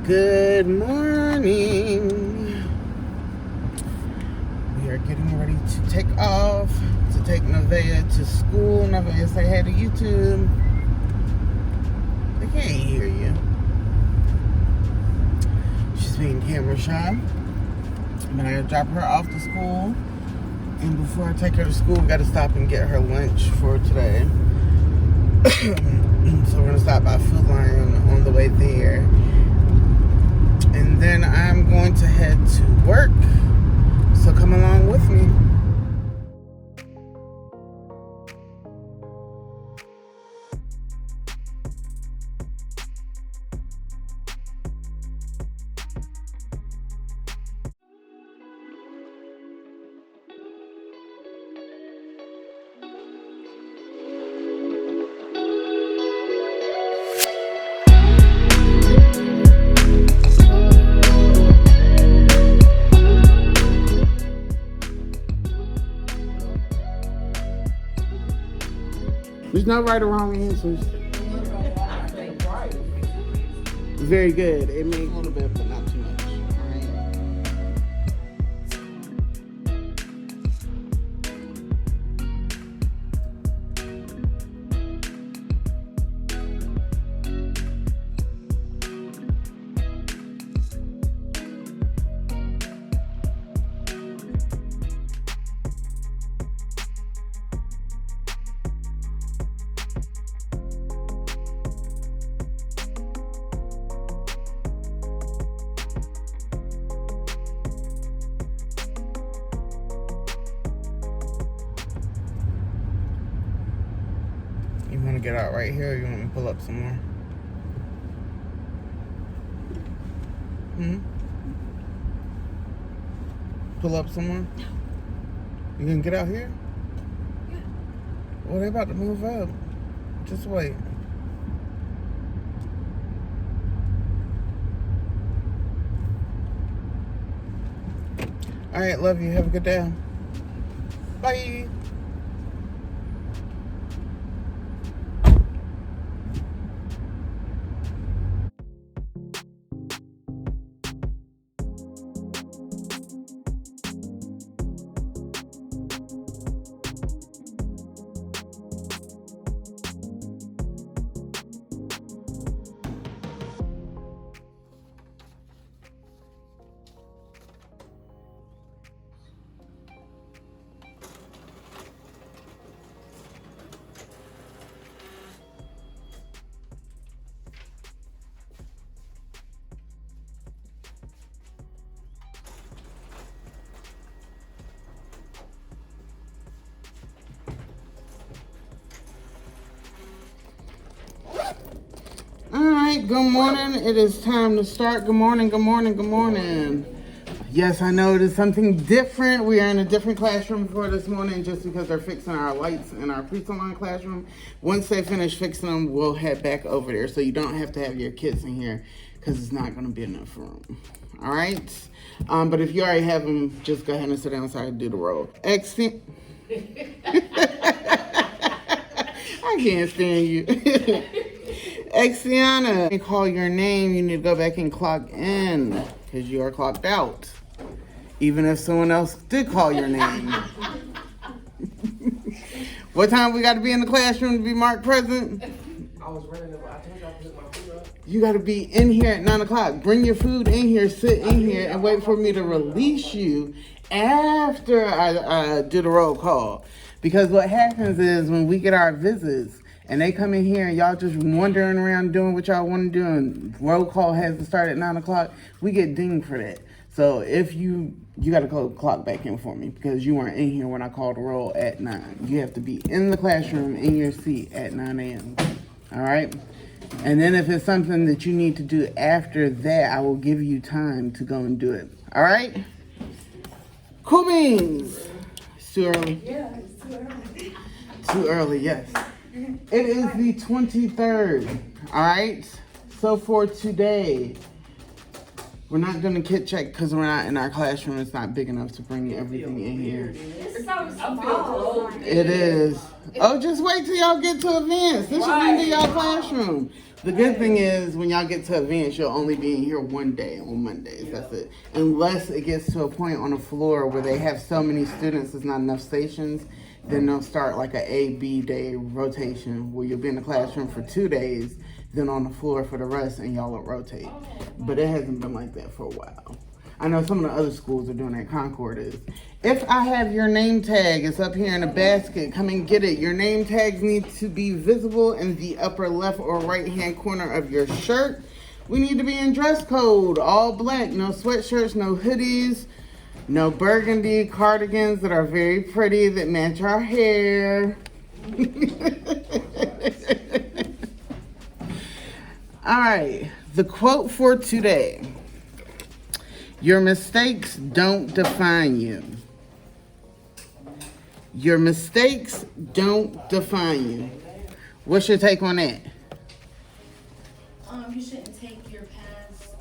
Good morning. We are getting ready to take off to take Nevaeh to school. Nevaeh, say hey to YouTube. They can't hear you. She's being camera shy. But I gotta drop her off to school. And before I take her to school, we gotta stop and get her lunch for today. So we're gonna stop by Food Lion on the way there. And then I'm going to head to work. So come along with me. There's no right or wrong answers. Very good. It may a little bit, but not too much. All right. You want to get out right here, or you want me to pull up some more? Pull up some more? You gonna get out here? Yeah. Well, they about to move up. Just wait. All right, love you. Have a good day. Bye. Alright, good morning. It is time to start. Good morning, good morning, good morning. Yes, I know it is something different. We are in a different classroom for this morning just because they're fixing our lights in our pre-salon classroom. Once they finish fixing them, we'll head back over there. So you don't have to have your kids in here because it's not going to be enough room. Alright? But if you already have them, just go ahead and sit down so I can do the roll. Excellent. I can't stand you. Exiana, you call your name, you need to go back and clock in because you are clocked out. Even if someone else did call your name. What time we got to be in the classroom to be marked present? I was running up. I told you I put my food up. You got to be in here at 9 o'clock. Bring your food in here, sit in here, and wait for me to release you after I do the roll call. Because what happens is when we get our visits, and they come in here and y'all just wandering around doing what y'all want to do and roll call has to start at 9 o'clock, we get dinged for that. So if you got to go clock back in for me because you weren't in here when I called the roll at 9. You have to be in the classroom in your seat at 9 a.m. All right? And then if it's something that you need to do after that, I will give you time to go and do it. All right? Cool beans. It's too early. Yeah, it's too early. Too early, yes. It is the 23rd, all right? So for today, we're not doing a kit check because we're not in our classroom. It's not big enough to bring everything in here. It's so small. It is. Oh, just wait till y'all get to events. This should be y'all classroom. The good thing is when y'all get to advance, you'll only be in here one day on Mondays. That's it. Unless it gets to a point on the floor where they have so many students, there's not enough stations, then they'll start like a A-B day rotation where you'll be in the classroom for 2 days, then on the floor for the rest, and y'all will rotate. But it hasn't been like that for a while. I know some of the other schools are doing that. Concord is. If I have your name tag, it's up here in the basket. Come and get it. Your name tags need to be visible in the upper left or right hand corner of your shirt. We need to be in dress code, all black, no sweatshirts, no hoodies, no burgundy cardigans that are very pretty that match our hair. All right, the quote for today. Your mistakes don't define you. Your mistakes don't define you. What's your take on that? You shouldn't take your past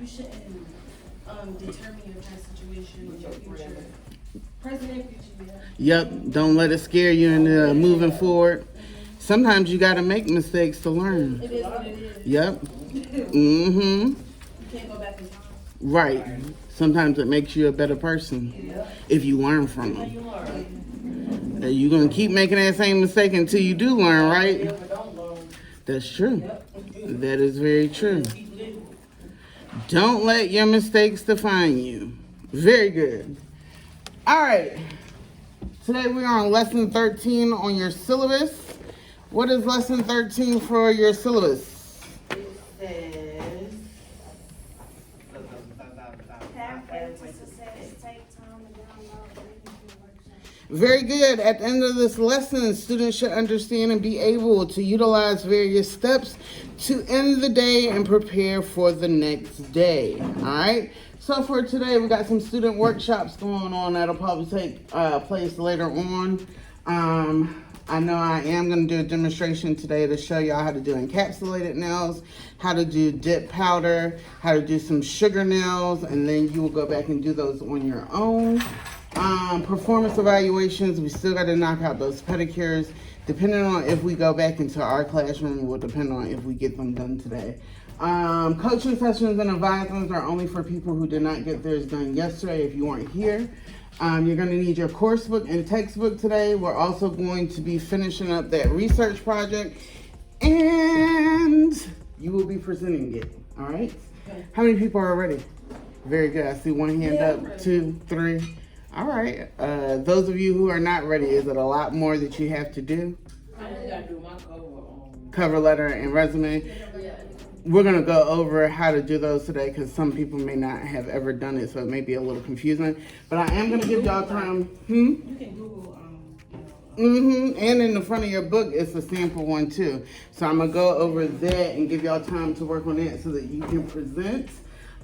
you shouldn't determine your past situation with your future. Present and future, yeah. Yep, don't let it scare you into moving forward. Sometimes you gotta make mistakes to learn. It is what it is. Yep. Mm-hmm. You can't go back in time. Right. Sometimes it makes you a better person if you learn from them. You're going to keep making that same mistake until you do learn, right? That's true. That is very true. Don't let your mistakes define you. Very good. All right. Today we are on lesson 13 on your syllabus. What is lesson 13 for your syllabus? Very good. At the end of this lesson, students should understand and be able to utilize various steps to end the day and prepare for the next day. All right. So for today, we got some student workshops going on that'll probably take place later on. I know I am going to do a demonstration today to show y'all how to do encapsulated nails, how to do dip powder, how to do some sugar nails, and then you will go back and do those on your own. Performance evaluations, we still got to knock out those pedicures. Depending on if we go back into our classroom, will depend on if we get them done today. Coaching sessions and advisings are only for people who did not get theirs done yesterday if you weren't here. You're going to need your course book and textbook today. We're also going to be finishing up that research project, and you will be presenting it. All right? How many people are ready? Very good. I see one hand up, 2, 3. All right. Those of you who are not ready, is it a lot more that you have to do? I just gotta do my Cover letter and resume. We're going to go over how to do those today because some people may not have ever done it, so it may be a little confusing. But I am going to give y'all time. You can Google. And in the front of your book, it's a sample one too. So I'm going to go over that and give y'all time to work on that so that you can present.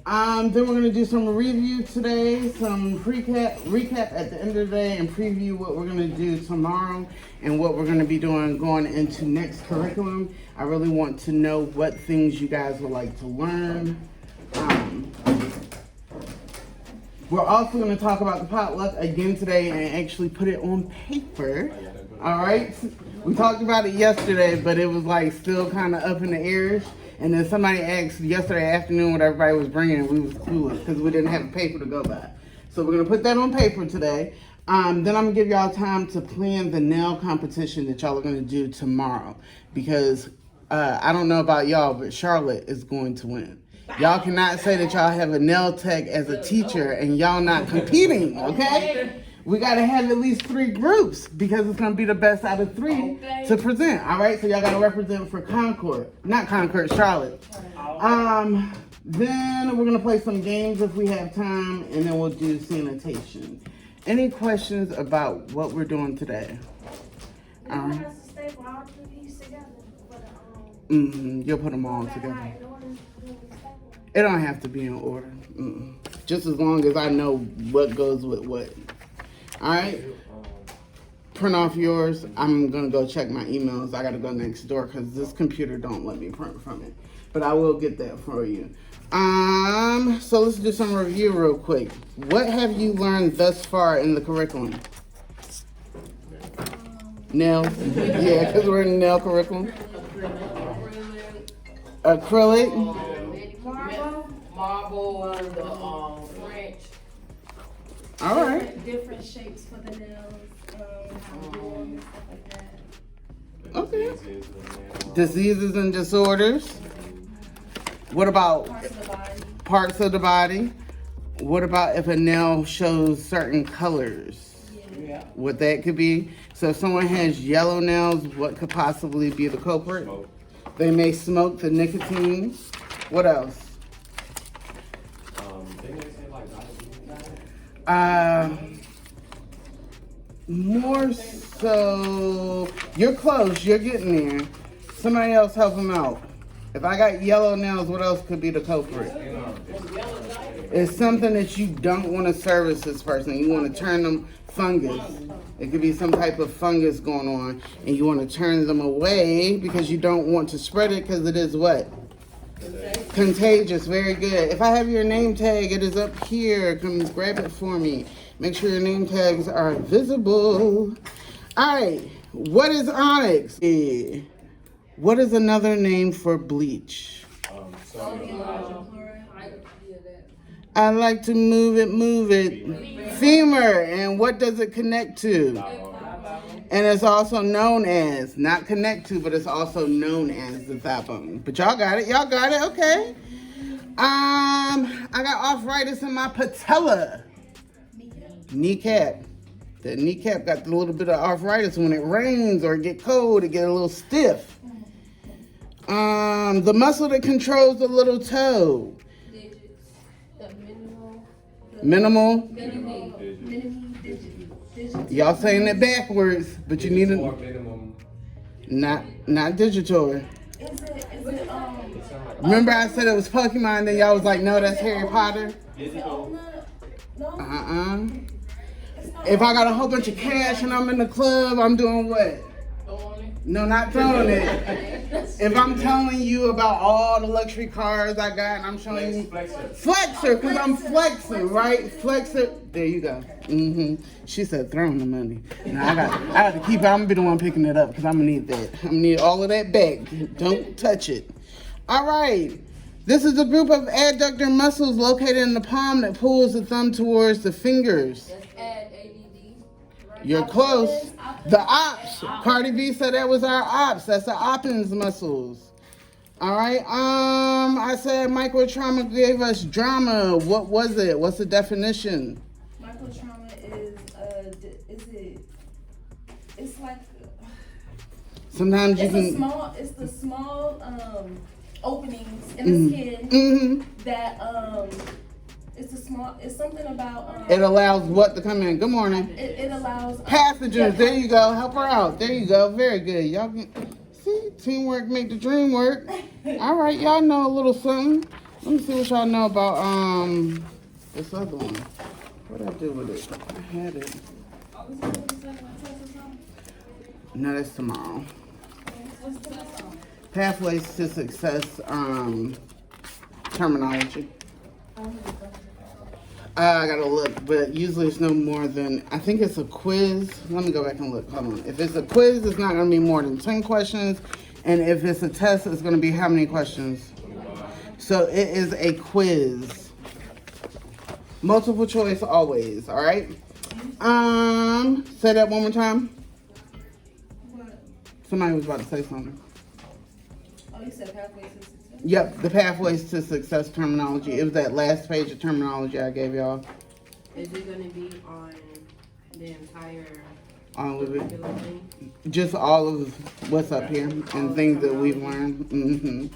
Then we're going to do some review today, some recap at the end of the day, and preview what we're going to do tomorrow and what we're going to be doing going into next curriculum. I really want to know what things you guys would like to learn. We're also going to talk about the potluck again today and actually put it on paper. All right? We talked about it yesterday, but it was like still kind of up in the air. And then somebody asked yesterday afternoon what everybody was bringing, and we was clueless because we didn't have paper to go by. So we're going to put that on paper today. Then I'm going to give y'all time to plan the nail competition that y'all are going to do tomorrow. Because I don't know about y'all, but Charlotte is going to win. Y'all cannot say that y'all have a nail tech as a teacher and y'all not competing, okay? We got to have at least 3 groups because it's going to be the best out of 3 to present. All right, so y'all got to represent for Charlotte. Then we're going to play some games if we have time, and then we'll do sanitation. Any questions about what we're doing today? You'll put them all together. It don't have to be in order. Just as long as I know what goes with what. All right, print off yours. I'm gonna go check my emails. I gotta go next door because this computer don't let me print from it, but I will get that for you. So let's do some review real quick. What have you learned thus far in the curriculum? Nails. Yeah, because we're in the nail curriculum. Acrylic. Marble. Marble, the French. All right. Different shapes for the nails, how to do them and stuff like that. Okay. Diseases and disorders. What about Parts of the body. parts of the body? What about if a nail shows certain colors? Yeah. What that could be? So if someone has yellow nails, what could possibly be the culprit? Smoke. They may smoke the nicotine. What else? Didn't they say like diabetes? More so, you're close, you're getting there. Somebody else help them out. If I got yellow nails, what else could be the culprit? It's something that you don't want to service this person. You want to turn them fungus. It could be some type of fungus going on, and you want to turn them away because you don't want to spread it because it is what? Contagious. Very good. If I have your name tag, it is up here. Come grab it for me. Make sure your name tags are visible. All right. What is onyx? Yeah. What is another name for bleach? I like to move it. Femur. And what does it connect to? And it's also known as, not connect to, but it's also known as the thigh bone. But y'all got it. Okay. I got arthritis in my patella. Kneecap. The kneecap got a little bit of arthritis when it rains or it get cold, it get a little stiff. The muscle that controls the little toe. Minimal. Y'all saying it backwards, but you need Or a minimum. not digital. Is it Remember I said it was Pokemon, then y'all was like, no, that's Harry Potter. Digital. no? If I got a whole bunch of cash and I'm in the club, I'm doing what? No, not throwing it. If I'm telling you about all the luxury cars I got and I'm showing you flexer, because I'm flexing, right? Flexer. There you go. She said throwing the money. Now I got to keep it. I'm gonna be the one picking it up because I'm gonna need that. I'm gonna need all of that back. Don't touch it. All right. This is a group of adductor muscles located in the palm that pulls the thumb towards the fingers. You're close. The ops. Cardi B said that was our ops. That's the oppens muscles. All right. I said microtrauma gave us drama. What was it? What's the definition? Microtrauma it's like Sometimes you it's can. it's the small openings in the skin that it's something about It allows what to come in. Good morning. it allows Passengers. There you go. Help her out. There you go. Very good. Y'all can see teamwork make the dream work. All right, y'all know a little something. Let me see what y'all know about this other one. What did I do with it? I had it. No, that's tomorrow. Pathways to success terminology. I gotta look, but usually it's no more than, I think it's a quiz. Let me go back and look. Hold on. If it's a quiz, it's not gonna be more than 10 questions. And if it's a test, it's gonna be how many questions? So it is a quiz. Multiple choice always, all right? Say that one more time. Somebody was about to say something. Oh, you said pathways to success? Yep, the pathways to success terminology. It was that last page of terminology I gave y'all. Is it gonna be on the entire All of it. curriculum thing? Just all of what's up here and things that we've learned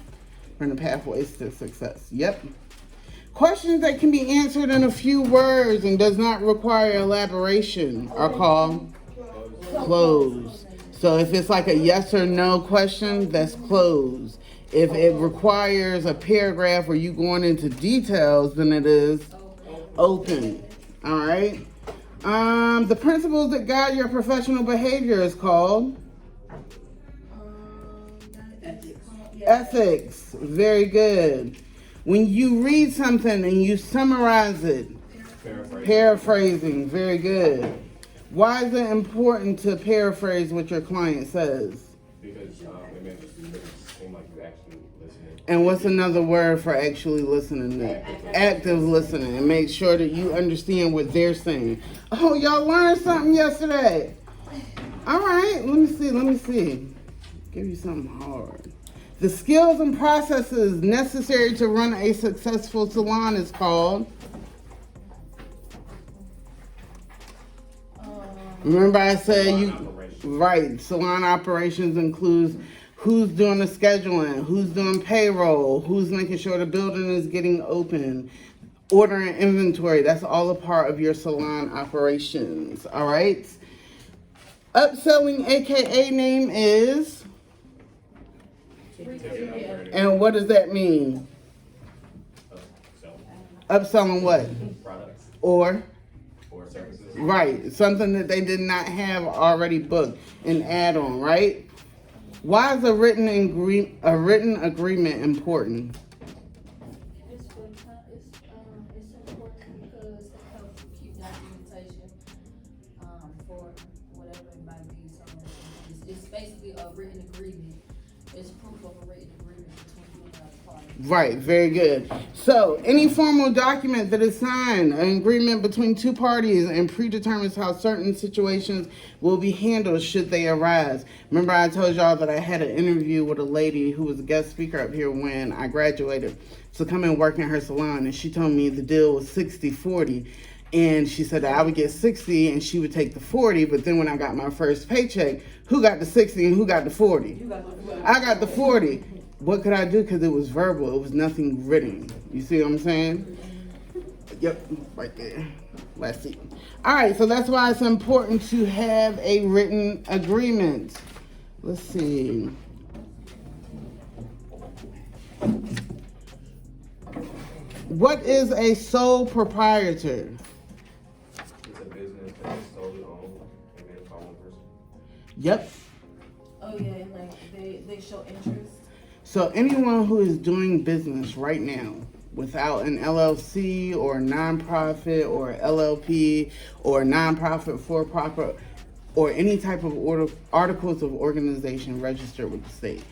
from the pathways to success. Yep. Questions that can be answered in a few words and does not require elaboration are called closed. So if it's like a yes or no question, that's closed. If it requires a paragraph or you going into details, then it is open. All right. The principles that guide your professional behavior is called ethics. Very good. When you read something and you summarize it, paraphrasing. Very good. Why is it important to paraphrase what your client says? Because it makes it seem like you actually listening. And what's another word for actually listening then? Active listening, and make sure that you understand what they're saying. Oh, y'all learned something yesterday. All right, let me see. Give you something hard. The skills and processes necessary to run a successful salon is called. Remember I said right, salon operations includes who's doing the scheduling, who's doing payroll, who's making sure the building is getting open, ordering inventory. That's all a part of your salon operations, all right? Upselling, AKA name is? And what does that mean? Upselling what? Products Or services. right, something that they did not have already booked, an add-on, right? Why is a written agreement important? It's important because it helps you keep documentation for whatever it might be. So it's basically a written agreement. It's proof of a written agreement between you and the other party. Right, very good. So, any formal document that is signed, an agreement between two parties, and predetermines how certain situations will be handled should they arise. Remember I told y'all that I had an interview with a lady who was a guest speaker up here when I graduated to come and work in her salon, and she told me the deal was 60-40. And she said that I would get 60 and she would take the 40, but then when I got my first paycheck, who got the 60 and who got the 40? I got the 40. What could I do? Because it was verbal. It was nothing written. You see what I'm saying? Yep, right there. Let's see. All right, so that's why it's important to have a written agreement. Let's see. What is a sole proprietor? It's a business that is solely owned and managed by one person. Yep. Oh yeah, and like they show interest. So anyone who is doing business right now without an LLC or a nonprofit or LLP or a nonprofit for-profit or any type of articles of organization registered with the state,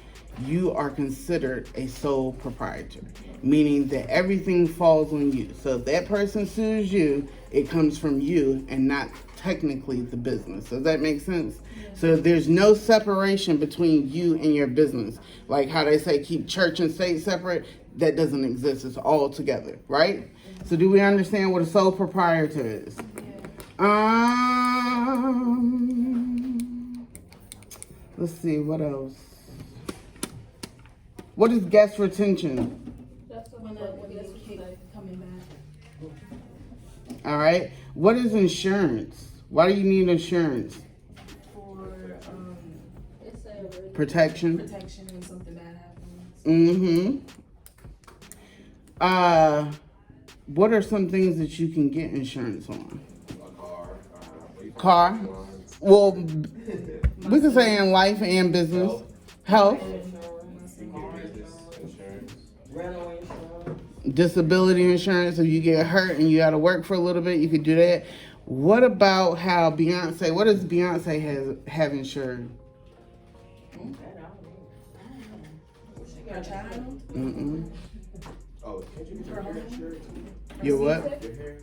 you are considered a sole proprietor, meaning that everything falls on you. So if that person sues you, it comes from you and not technically the business. Does that make sense? So there's no separation between you and your business. Like how they say keep church and state separate, that doesn't exist. It's all together, right? So do we understand what a sole proprietor is? Let's see, what else? What is guest retention? When the keep coming back. All right. What is insurance? Why do you need insurance? For It's a Protection. protection when something bad happens. Mm-hmm. What are some things that you can get insurance on? A car. Car. Well, we could say in life and business. Health. Business insurance. Rental insurance. Disability insurance. If you get hurt and you got to work for a little bit, you could do that. What about how Beyonce? What does Beyonce have insured? Her child. Mm-mm. Oh, can't you get your hair insured too? Your what? Your hair,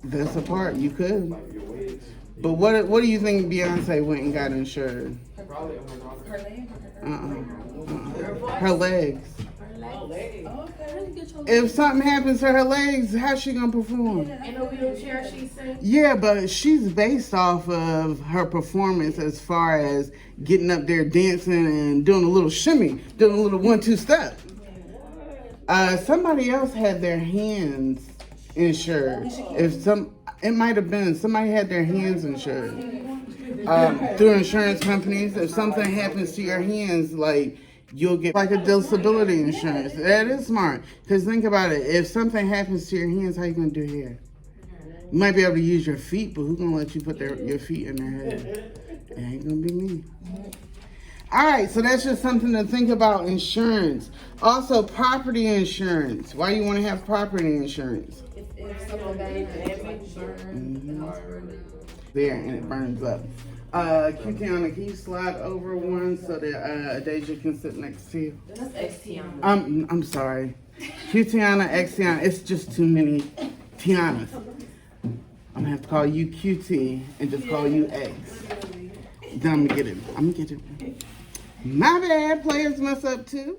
That's a part. You could. like your wigs. But what do you think Beyonce went and got insured? Probably on her daughter. Her leg. Her legs. Oh, okay. really good choice. If something happens to her legs, how's she gonna perform? In a wheelchair, she said. Yeah, but she's based off of her performance as far as getting up there dancing and doing a little shimmy, doing a little 1-2 step. Somebody else had their hands insured. It might have been somebody had their hands insured through insurance companies. If something happens to your hands, like you'll get like a disability insurance. That is smart. Because think about it. If something happens to your hands, how you gonna do hair? You might be able to use your feet, but who's gonna let you put your feet in their head? It ain't gonna be me. All right, so that's just something to think about. Insurance. Also, property insurance. Why do you want to have property insurance? If something bad happens, burn, the house burn down. There, and it burns up. Qtiana, can you slide over one so that Deja can sit next to you? That's Xtiana. I'm sorry. Qtiana, Xtiana, it's just too many Tianas. I'm gonna have to call you QT and just call you X. Then I'm gonna get it. My bad, players mess up too.